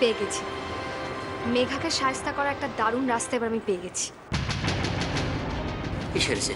পেয়ে গেছি। মেঘাকে শায়েস্তা করার একটা দারুণ রাস্তা এবার আমি পেয়ে গেছি। কি সেরেছে?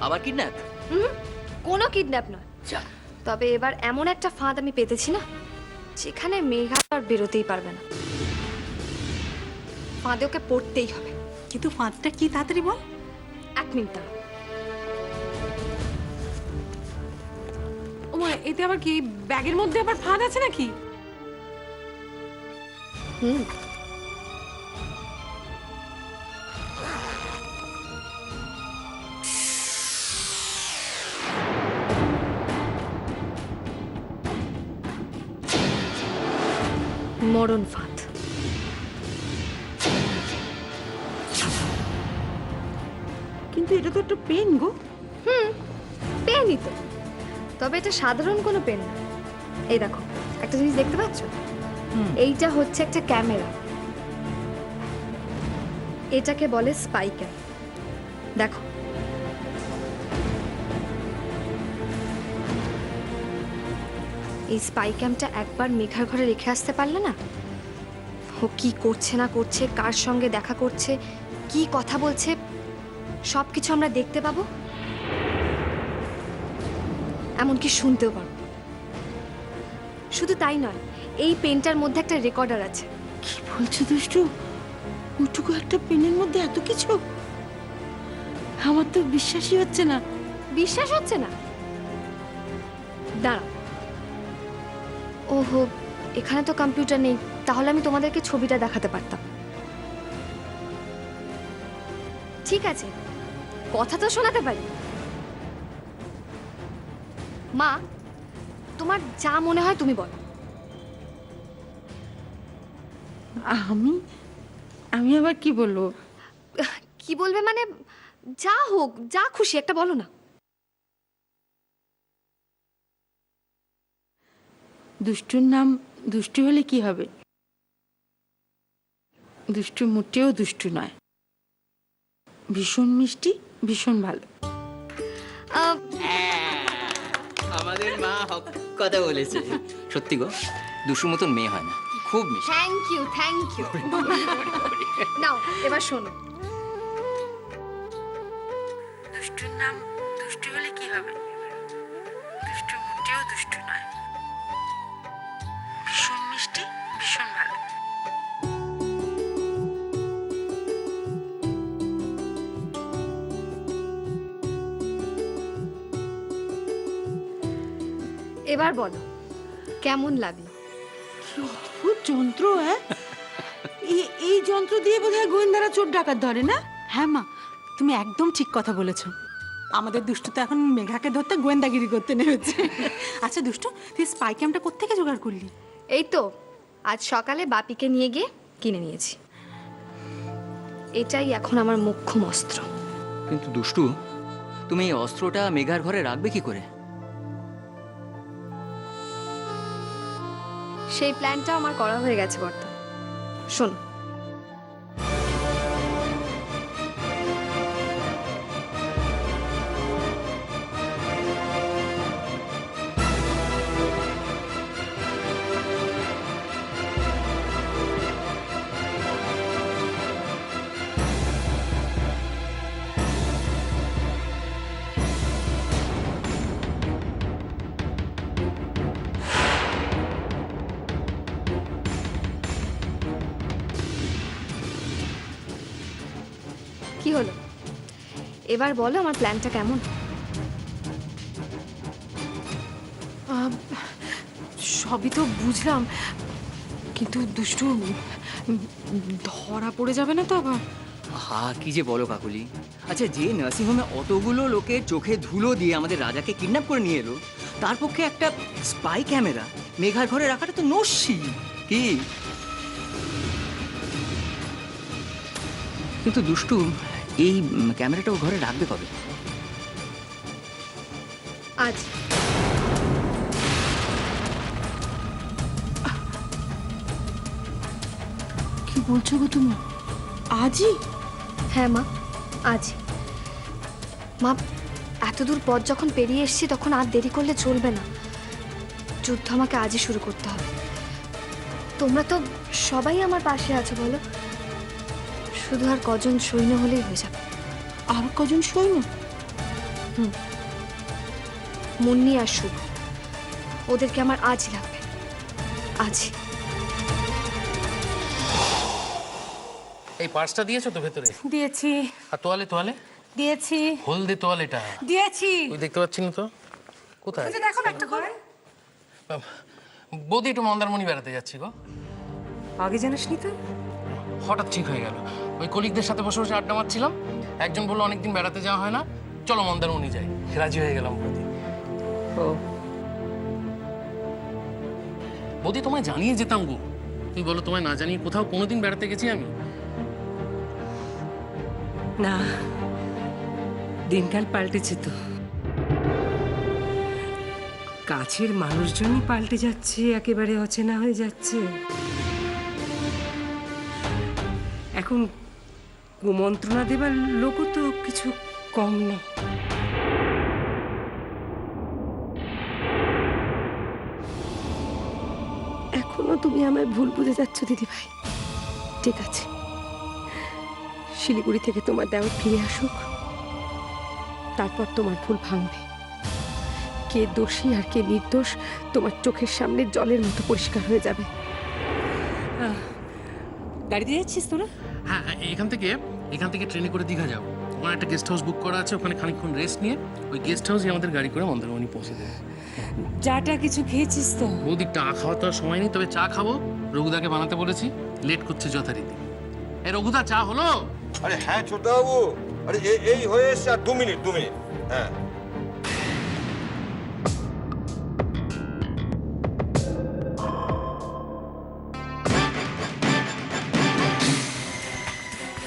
আবার কিডন্যাপ? কোনো কিডন্যাপ নয়, যা। তবে এবার এমন একটা ফাঁদ আমি পেতেছি না, যেখানে মেঘা আর বেরোতেই পারবে না। ফাঁদে ওকে পড়তেই হবে। কিন্তু ফাঁদটা কি তাড়াতাড়ি বল। 1 মিনিট দাঁড়াও। ও মা, এতে আবার কি ব্যাগের মধ্যে আবার ফাঁদ আছে নাকি? হুম, মরণ ফাঁদ। কিন্তু এটা তো একটা পেন গো। পেনই তো, তবে এটা সাধারণ কোনো পেন না। এই দেখো, একটা জিনিস দেখতে পাচ্ছ? এইটা হচ্ছে একটা ক্যামেরা। এটাকে বলে স্পাই ক্যাম। দেখো, এই স্পাই ক্যামটা একবার মেঘার ঘরে রেখে আসতে পারলে না, ও কি করছে না করছে, কার সঙ্গে দেখা করছে, কি কথা বলছে, সবকিছু আমরা দেখতে পাবো, এমনকি শুনতেও পারবো। শুধু তাই নয়, এই পেনটার মধ্যে একটা রেকর্ডার আছে। কি বলছো দুষ্টু? ওটুকু একটা পেনের মধ্যে এত কিছু? আমার তো বিশ্বাসই হচ্ছে না। বিশ্বাস হচ্ছে না? দাঁড়াও। ওহো, এখানে তো কম্পিউটার নেই, তাহলে আমি তোমাদেরকে ছবিটা দেখাতে পারতাম। ঠিক আছে, কথা তো শোনাতে পারি। মা, তোমার যা মনে হয় তুমি বলো। আমি আমি আবার কি বলবো? কি বলবে মানে, যা হোক, যা খুশি একটা বলো না। দুষ্টুর নাম দুষ্টু হলে কি হবে? দুষ্টু মোটেও দুষ্টু নয়, ভীষণ মিষ্টি, ভীষণ ভালো। আহ, আমাদের মা হক কথা বলেছে। সত্যি গো, দুশোর মতন মেয়ে হয় না, খুব মিষ্টি। Thank you, thank you. নাও এবার শোনো। দুষ্টুর নাম দুষ্টু হলে কি হবে? দুষ্টু মোটেও দুষ্টু নয়, ভীষণ মিষ্টি, ভীষণ ভালো। এবার বলো, কেমন লাগলো? কি অদ্ভুত যন্ত্র! হ্যাঁ, এই যন্ত্র দিয়ে বোধহয় গোয়েন্দারা চোর ডাকাত ধরে না? হ্যাঁ মা, তুমি একদম ঠিক কথা বলেছো। আমাদের দুষ্টু তো এখন মেঘাকে ধরতে গোয়েন্দাগিরি করতে নেমেছে। আচ্ছা দুষ্টু, তুই স্পাই ক্যামটা কোত্থেকে জোগাড় করলি? এই তো আজ সকালে বাপিকে নিয়ে গিয়ে কিনে নিয়েছি। এটাই এখন আমার মোক্ষম অস্ত্র। কিন্তু দুষ্টু, তুমি এই অস্ত্রটা মেঘার ঘরে রাখবে কি করে? সেই প্ল্যানটা আমার করা হয়ে গেছে বর্তমান। শোনো, কি হলো এবার বলো, আমার প্ল্যানটা কেমন? সবই তো বুঝলাম, কিন্তু দুষ্টু ধরা পড়ে যাবে না তো আবার? হা, কি যে বলো কাকুলি। আচ্ছা, যে নার্সিংহোমে অতগুলো লোকের চোখে ধুলো দিয়ে আমাদের রাজাকে কিডন্যাপ করে নিয়ে এলো, তার পক্ষে একটা স্পাই ক্যামেরা মেঘার ঘরে রাখাটা তো নস্যি। কি কিন্তু দুষ্টু, এই ক্যামেরাটা ও ঘরে রাখবে কবে? আজ। কি বলছো গো তুমি? আজই? হ্যাঁ মা, আজই। মা, এতদূর পথ যখন পেরিয়ে এসেছি তখন আর দেরি করলে চলবে না। যুদ্ধ আমাকে আজই শুরু করতে হবে। তোমরা তো সবাই আমার পাশে আছো বলো, শুধু আর কজন সৈন্য হলেই হয়ে যাবে। আর কজন সৈন্য? মুন্নি আর শুভ, ওদেরকে আমার আজই লাগবে, আজই। এই পার্সটা দিয়েছো তো ভেতরে? দিয়েছি। আর তোয়ালে তোয়ালে? দিয়েছি। হলদে তোয়ালেটা দিয়েছি। ওই দেখতে পাচ্ছি না তো, কোথায়? দেখো না একটা করে। বৌদি একটু মন্দারমণি বেড়াতে যাচ্ছি গো। আগে জানাসনি তো? হঠাৎ ঠিক হয়ে গেল, ওই কলিগদের সাথে বসে বসে আড্ডা মারছিলাম, একজন বললো অনেকদিন বেড়াতে যাওয়া হয় না, চলো মন্দারমণি যাই। রাজি হয়ে গেলাম বৌদি। ও বৌদি তোমায় জানিয়ে যেতাম গো, তুই বলো তোমায় না জানিয়ে কোথাও কোনোদিন বেড়াতে গেছি আমি? না, দিনকাল পাল্টেছে তো, কাছের মানুষজনই পাল্টে যাচ্ছে, একেবারে অচেনা হয়ে যাচ্ছে। এখন কুমন্ত্রণা দেবার লোকও তো কিছু কম না। এখনো তুমি আমায় ভুল বুঝে যাচ্ছ দিদি ভাই। ঠিক আছে, শিলিগুড়ি থেকে তোমার দেওয়ার ফিরে আসুক, তারপর তোমার ভুল ভাঙবে। কে দোষী আর কে নির্দোষ তোমার চোখের সামনে জলের মতো পরিষ্কার হয়ে যাবে। গাড়িতে যাচ্ছিস তোরা? হ্যাঁ, এখান থেকে ট্রেনে করে দীঘা যাবো। ওখানে একটা গেস্ট হাউস বুক করা আছে, ওখানে খানিকক্ষণ রেস্ট নিয়ে ওই গেস্ট হাউসে আমাদের গাড়ি করে মন্দারমণি পৌঁছে দেবে। চাটা কিছু খেয়েছিস তো? বৌদি চা খাওয়া তো আর সময় নেই, তবে চা খাবো, রঘুদাকে বানাতে বলেছি, লেট করছে যথারীতি। এই রঘুদা, চা হলো? আরে হ্যাঁ ছোটবাবু, আরে এই হয়ে এসছে, আর 2 মিনিট হ্যাঁ।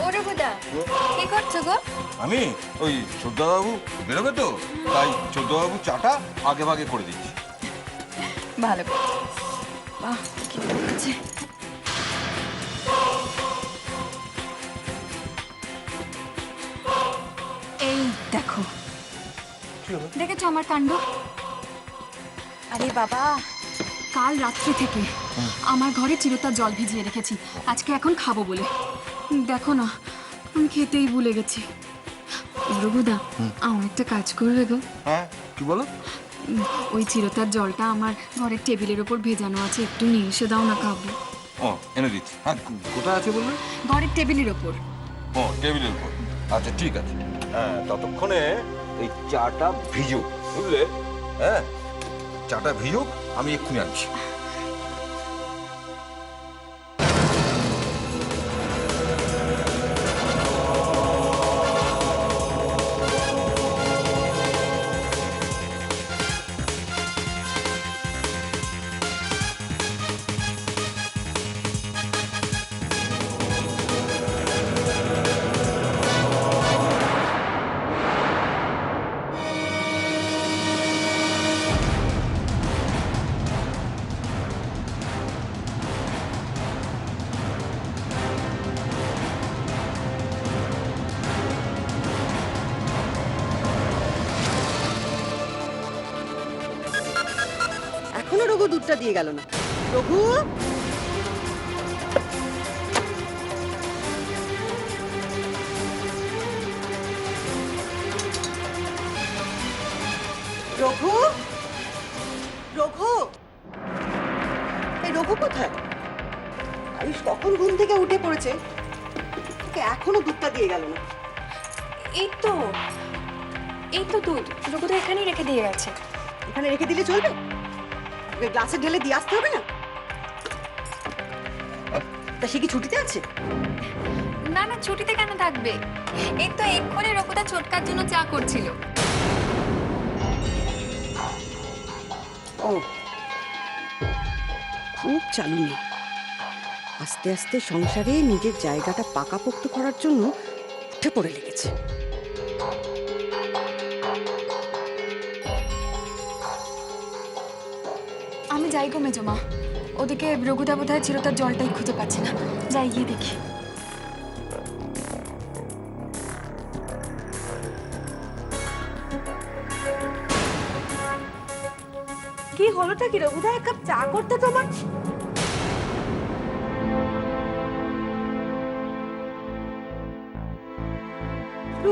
ও রঘুদা, কি করছো গো? আমি ওই ছোটবাবু বেরোবে তো, তাই ছোটবাবু চাটা আগে ভাগে করে দিচ্ছি। ভালো করছো। বাহ, কি লাগছে। এই দেখো, দেখেছো আমার কাণ্ড? আরে বাবা, কাল রাত্রি থেকে আমার ঘরে চিরতার জল ভিজিয়ে রেখেছি, আজকে এখন খাবো বলে। দেখো না, আমি খেতেই ভুলে গেছি। রঘুদা, আমার একটা কাজ করবে গো? হ্যাঁ, কি বলো? ওই চিরতার জলটা আমার ঘরের টেবিলের ওপর ভেজানো আছে, একটু নিয়ে এসে দাও না, খাবো। ও, এনে দিচ্ছি। হ্যাঁ, কোথায় আছে বললে? ঘরের টেবিলের ওপর। ও, টেবিলের উপর। আচ্ছা ঠিক আছে। হ্যাঁ, ততক্ষণে এই চাটা ভিজুক, বুঝলে? হ্যাঁ, চাটা ভিজুক, আমি এক্ষুনি আনছি। এখনো রঘু দুধটা দিয়ে গেল না। রঘু, রঘু, রঘু, এই রঘু কোথায়? আয়ুষ কখন ঘুম থেকে উঠে পড়েছে, তোকে এখনো দুধটা দিয়ে গেল না। এই তো দুধ রঘুদা এখানেই রেখে দিয়ে গেছে। এখানে রেখে দিলে চলবে? ওকে গ্লাসে ঢেলে দিয়ে আসতে হবে না? তা সে কি ছুটিতে আছে? না না, ছুটিতে কেন থাকবে? এই তো এক্ষুনি রঘুদা ছোটকার জন্য চা করছিল। ও, খুব চালু নেই। আস্তে আস্তে সংসারে নিজের জায়গাটা পাকাপোক্ত করার জন্য উঠে পড়ে লেগেছে। আমি যাই গো মেজমা, ওদিকে রঘুদা বোধহয় চিরতার জলটাই খুঁজে পাচ্ছে না, যাই গিয়ে দেখি। কি হলোটা কি রঘুদা? এক কাপ চা করতে তোমার।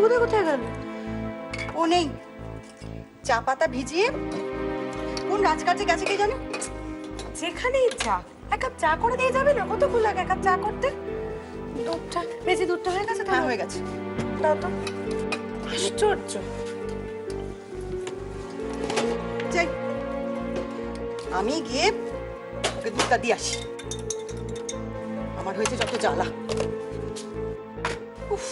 রঘুদা কোথায় গেল? ও নেই, চা পাতা ভিজিয়ে কোন রাজকার্যে গেছে কে জানে। যেখানেই যা এক কাপ চা করে দিয়ে যাবে না? কতক্ষণ লাগে এক কাপ চা করতে? দুধটা বেশি দুধটা হয়ে গেছে? হ্যাঁ হয়ে গেছে। দাও তো। আশ্চর্য। যাই, আমি গিয়ে ওকে দুধটা দিয়ে আসি। আমার হয়েছে যত জ্বালা। উফ।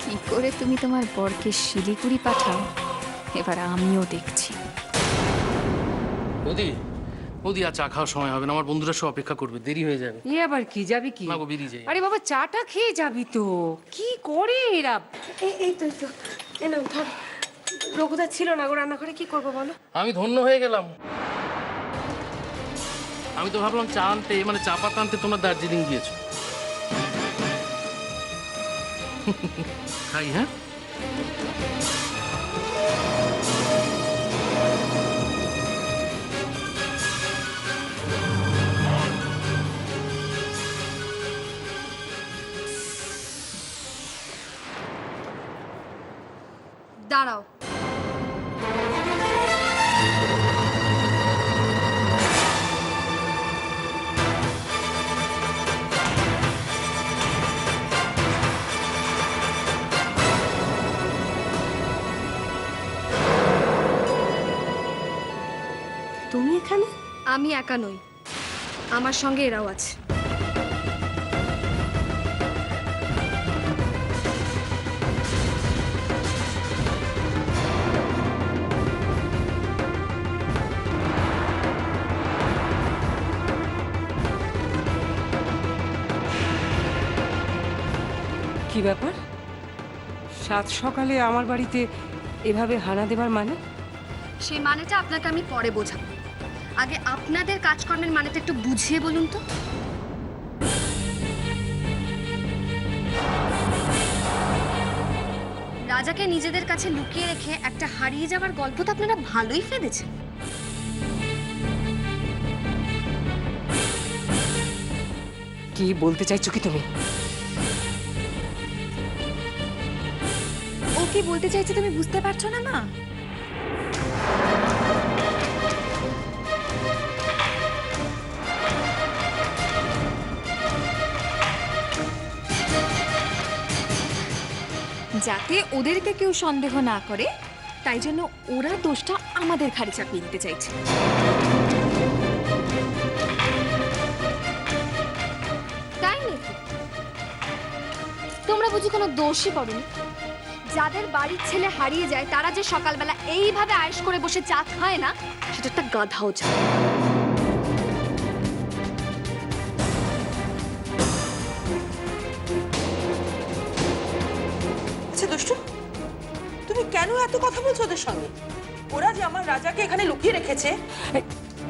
কি করে তুমি তোমার বরকে শিলিগুড়ি পাঠাও এবার আমিও দেখছি। বৌদি বৌদি আর চা খাওয়ার সময় হবে না, আমার বন্ধুরা সব অপেক্ষা করবে, দেরি হয়ে যাবে। এ আবার কি, যাবি কি? না গো, বেরিয়ে যাই। আরে বাবা, চাটা খেয়ে যাবি তো। কি করে এরা? এই তো এ নাও ধর। রঘুদা ছিল না গো রান্নাঘরে, কি করবো বলো? আমি ধন্য হয়ে গেলাম। আমি তো ভাবলাম চা আনতে, মানে চা পাতা আনতে তোমরা দার্জিলিং গিয়েছো। খাই, হ্যাঁ? দাঁড়াও, তুমি এখানে? আমি একা নই, আমার সঙ্গে এরাও আছে। কি ব্যাপার? সাত সকালে আমার বাড়িতে এভাবে হানা দেবার মানে? সেই মানেটা আপনাকে আমি পরে বোঝাবো, আগে আপনাদের কাজকর্মের মানেটা একটু বুঝিয়ে বলুন তো। রাজাকে নিজেদের কাছে লুকিয়ে রেখে একটা হারিয়ে যাওয়ার গল্প তো আপনারা ভালোই ফেলেছেন। কি বলতে চাইছো কি তুমি? ও কি বলতে চাইছে তুমি বুঝতে পারছো না মা? যাতে ওদেরকে কেউ সন্দেহ না করে, তাই জন্য ওরা দোষটা আমাদের ঘাড়ে চাপিয়ে দিতে চাইছে। তাই নাকি? তোমরা বুঝি কোনো দোষই করোনি? যাদের বাড়ির ছেলে হারিয়ে যায় তারা যে সকালবেলা এইভাবে আয়েশ করে বসে চা খায় না, সেটা একটা গাধাও চায়। আচ্ছা দুষ্টু, তুমি কেন এত কথা বলছো ওদের সঙ্গে? ওরা যে আমার রাজাকে এখানে লুকিয়ে রেখেছে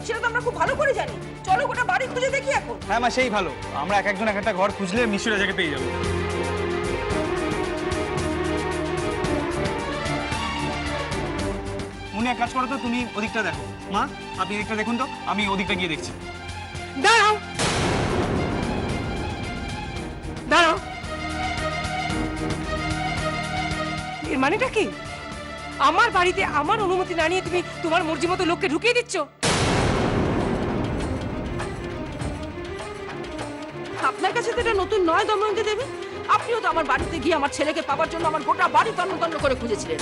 সেটা তো আমরা খুব ভালো করে জানি। চলো গোটা বাড়ি খুঁজে দেখি এখন। হ্যাঁ মা, সেই ভালো। আমরা এক একজন এক একটা ঘর খুঁজলে নিশ্চয়ই রাজাকে পেয়ে যাবো। মনে এক কাজ করো তো, তুমি ওদিকটা দেখো। মা, আপনি এদিকটা দেখুন তো, আমি ওদিকটা গিয়ে দেখছি। দাঁড়াও, দাঁড়াও। এর মানেটা কি? আমার বাড়িতে আমার অনুমতি না নিয়ে তুমি তোমার মর্জি মতো লোককে ঢুকিয়ে দিচ্ছ? আপনার কাছে তো এটা নতুন নয় দময়ন্তী দেবী। আপনিও তো আমার বাড়িতে গিয়ে আমার ছেলেকে পাওয়ার জন্য আমার গোটা বাড়ি তন্ন তন্ন করে খুঁজেছিলেন।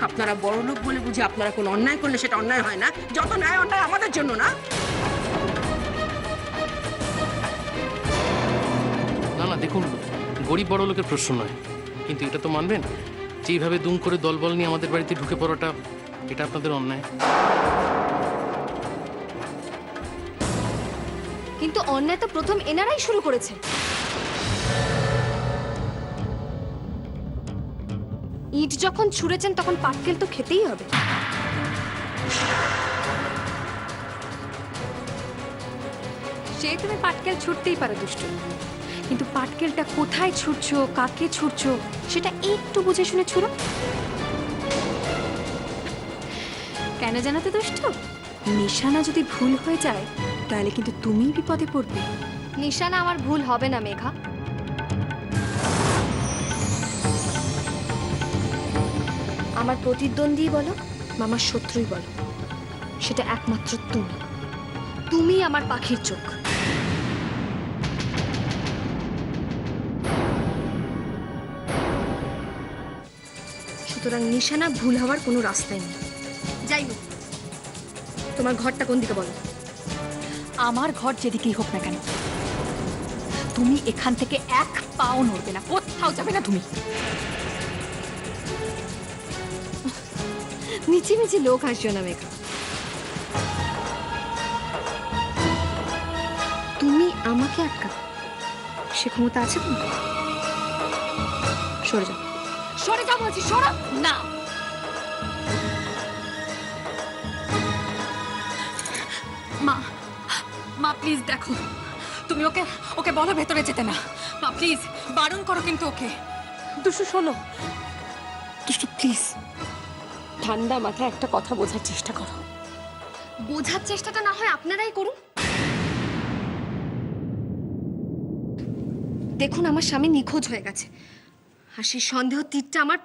আপনারা বড় লোক বলে বুঝি আপনারা কোনো অন্যায় করলে সেটা অন্যায় হয় না? যত ন্যায় অন্যায় আমাদের জন্য না? না না, দেখুন গরিব বড় লোকের প্রশ্ন নয়, কিন্তু এটা তো মানবেন যে এইভাবে দুম করে দলবল নিয়ে আমাদের বাড়িতে ঢুকে পড়াটা এটা আপনাদের অন্যায়। কিন্তু অন্যায় তো প্রথম এনারাই শুরু করেছে। ইট যখন ছুঁড়েছেন তখন পাটকেল তো খেতেই হবে। সে তুমি পাটকেল ছুটতেই পারো দুষ্টু, কিন্তু পাটকেলটা কোথায় ছুটছো, কাকে ছুটছো সেটা একটু বুঝে শুনে ছুড়ো। কেন জানো তো দুষ্টু, নিশানা যদি ভুল হয়ে যায় তাহলে কিন্তু তুমিই বিপদে পড়বে। নিশানা আমার ভুল হবে না মেঘা। আমার প্রতিদ্বন্দ্বী বলো বা আমার শত্রুই বলো, সেটা একমাত্র তুমি। তুমি আমার পাখির চোখ। সুতরাং নিশানা ভুল হওয়ার কোনো রাস্তাই নেই। যাই হোক, তোমার ঘরটা কোন দিকে বলো? আমার ঘর যেদিকেই হোক না কেন, তুমি এখান থেকে এক পাও নড়বে না, কোথাও যাবে না তুমি। মিছি মিছি লোক হাসিও না মেঘা। তুমি আমাকে আটকাবে সে ক্ষমতা আছে তোমার? সরে যাও, সরে যাও বলছি, সরো না। মা, মা প্লিজ দেখো, তুমি ওকে ওকে বলো ভেতরে যেতে না। মা প্লিজ বারণ করো কিন্তু ওকে। দুষ্টু শোনো, দুষ্টু প্লিজ ঠান্ডা মাথায় একটা কথা বোঝার চেষ্টা করো। বোঝার চেষ্টাটা না হয় আপনারাই করুন। দেখুন, আমার স্বামী নিখোঁজ হয়ে গেছে, আর সেই সন্দেহ তীরটা আমার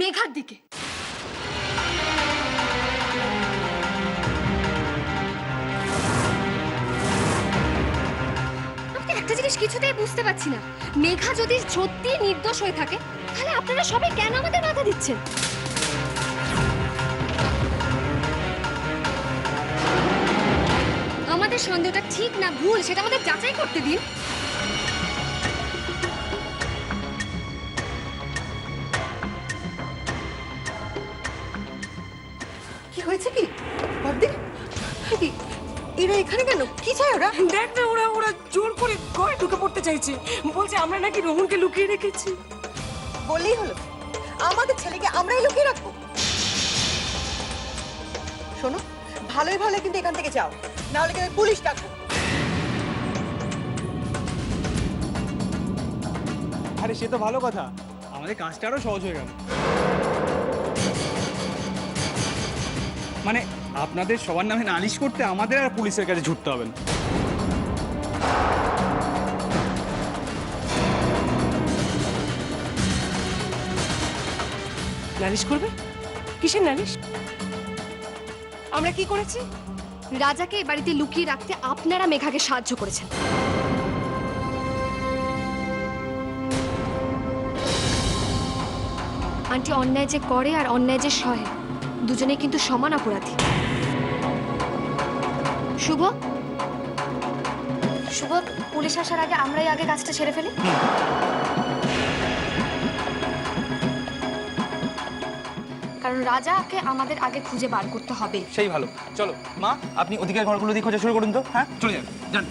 মেঘার দিকে। আমি একটা জিনিস কিছুতেই বুঝতে পারছি না, মেঘা যদি সত্যি নির্দোষ হয়ে থাকে তাহলে আপনারা সবাই কেন আমাদের বাধা দিচ্ছেন? আমাদের সন্দেহটা ঠিক না ভুল সেটা আমাদের যাচাই করতে দিন। কি হয়েছে কি বর্দি? কি এরা এখানে কেন? কি চায় ওরা? দেখ না, ওরা ওরা জোর করে ঘরে ঢুকে পড়তে চাইছে, বলছে আমরা নাকি রোহনকে লুকিয়ে রেখেছি। বললেই হলো, আমাদের ছেলেকে আমরাই লুকিয়ে রাখবো? শোনো, ভালোই ভালো কিন্তু এখান থেকে যাও, না হলে কিন্তু পুলিশ ডাকবো। আরে সে তো ভালো কথা, আমাদের কাজটা আরো সহজ হয়ে গেল। মানে আপনাদের সবার নামে নালিশ করতে আমাদের আর পুলিশের কাছে ছুটতে হবে না। নালিশ করবে? কিসের নালিশ? আমরা কি করেছি? রাজাকে এই বাড়িতে লুকিয়ে রাখতে আপনারা মেঘাকে সাহায্য করেছেন। আন্টি অন্যায় যে করে আর অন্যায় যে সহে, দুজনে কিন্তু সমান অপরাধী। শুভ, শুভ, পুলিশ আসার আগে আমরাই আগে কাজটা ছেড়ে ফেলি। কারণ রাজাকে আমাদের আগে খুঁজে বার করতে হবে। সেই ভালো, চলো মা আপনি ওদিকের ঘরগুলো দিয়ে খোঁজা শুরু করুন তো। হ্যাঁ চলে যান, যান।